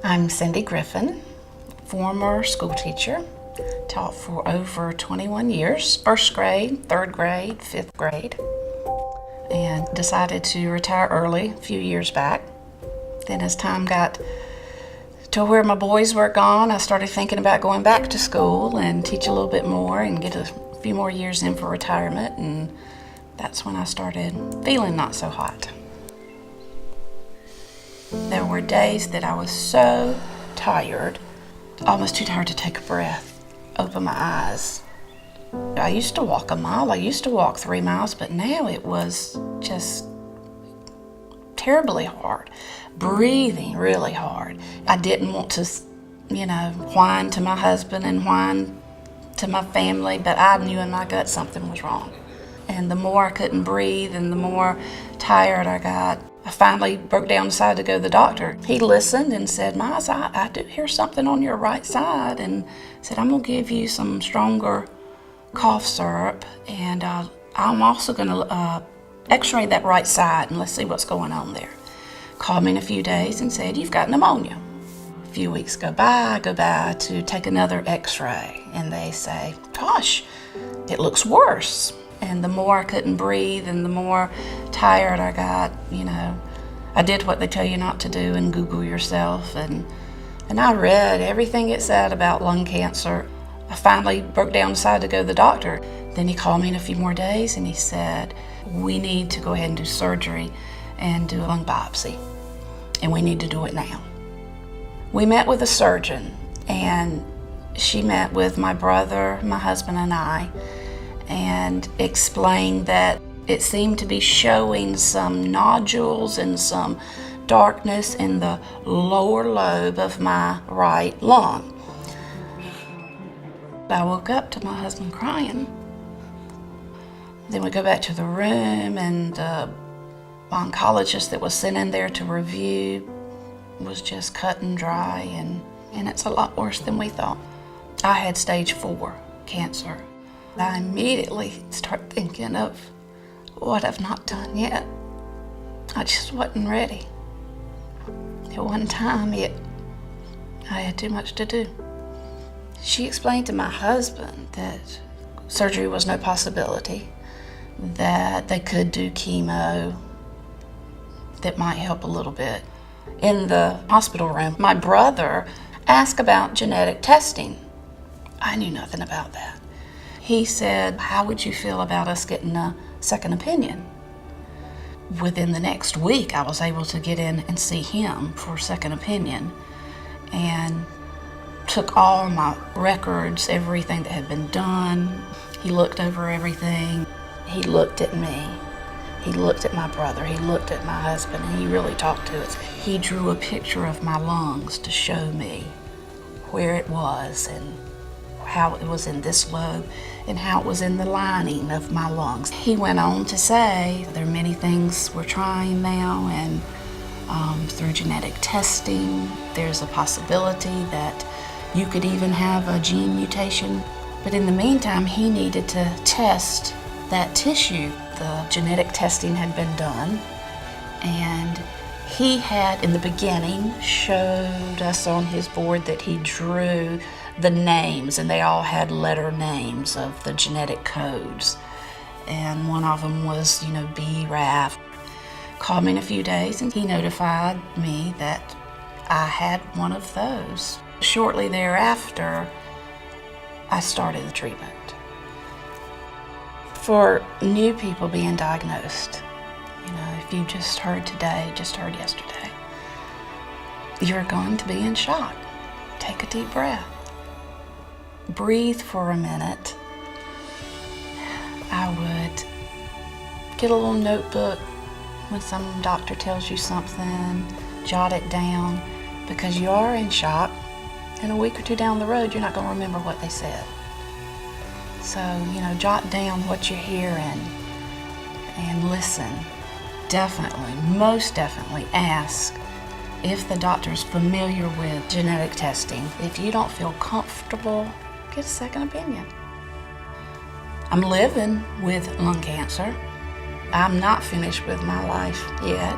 I'm Cindy Griffin, former school teacher, taught for over 21 years, first grade, third grade, fifth grade, and decided to retire early a few years back. Then as time got to where my boys were gone, I started thinking about going back to school and teach a little bit more and get a few more years in for retirement, and that's when I started feeling not so hot. There were days that I was so tired, almost too tired to take a breath, open my eyes. I used to walk a mile, I used to walk 3 miles, but now it was just terribly hard, breathing really hard. I didn't want to, whine to my husband and whine to my family, but I knew in my gut something was wrong. And the more I couldn't breathe and the more tired I got, I finally broke down and decided to go to the doctor. He listened and said, "Miles, I do hear something on your right side," and said, "I'm gonna give you some stronger cough syrup, and I'm also gonna x-ray that right side and let's see what's going on there." Called me in a few days and said, "You've got pneumonia." A few weeks go by, I go by to take another x-ray, and they say, "Gosh, it looks worse." And the more I couldn't breathe and the more tired I got, I did what they tell you not to do and Google yourself. And I read everything it said about lung cancer. I finally broke down and decided to go to the doctor. Then he called me in a few more days and he said, "We need to go ahead and do surgery and do a lung biopsy. And we need to do it now." We met with a surgeon, and she met with my brother, my husband, and I, and explained that it seemed to be showing some nodules and some darkness in the lower lobe of my right lung. I woke up to my husband crying. Then we go back to the room, and the oncologist that was sent in there to review was just cut and dry, and it's a lot worse than we thought. I had stage 4 cancer. I immediately start thinking of what I've not done yet. I just wasn't ready. At one time, I had too much to do. She explained to my husband that surgery was no possibility, that they could do chemo that might help a little bit. In the hospital room, my brother asked about genetic testing. I knew nothing about that. He said, "How would you feel about us getting a second opinion?" Within the next week, I was able to get in and see him for a second opinion, and took all my records, everything that had been done. He looked over everything. He looked at me. He looked at my brother. He looked at my husband, and he really talked to us. He drew a picture of my lungs to show me where it was and how it was in this lobe and how it was in the lining of my lungs. He went on to say there are many things we're trying now, and through genetic testing, there's a possibility that you could even have a gene mutation. But in the meantime, he needed to test that tissue. The genetic testing had been done, and he had, in the beginning, showed us on his board that he drew the names, and they all had letter names of the genetic codes. And one of them was, BRAF. Called me in a few days, and he notified me that I had one of those. Shortly thereafter, I started the treatment. For new people being diagnosed, if you just heard today, just heard yesterday, you're going to be in shock. Take a deep breath. Breathe for a minute. I would get a little notebook when some doctor tells you something, jot it down, because you are in shock. In a week or two down the road, you're not going to remember what they said. So, jot down what you're hearing and listen. Definitely, most definitely ask if the doctor's familiar with genetic testing. If you don't feel comfortable, get a second opinion. I'm living with lung cancer. I'm not finished with my life yet.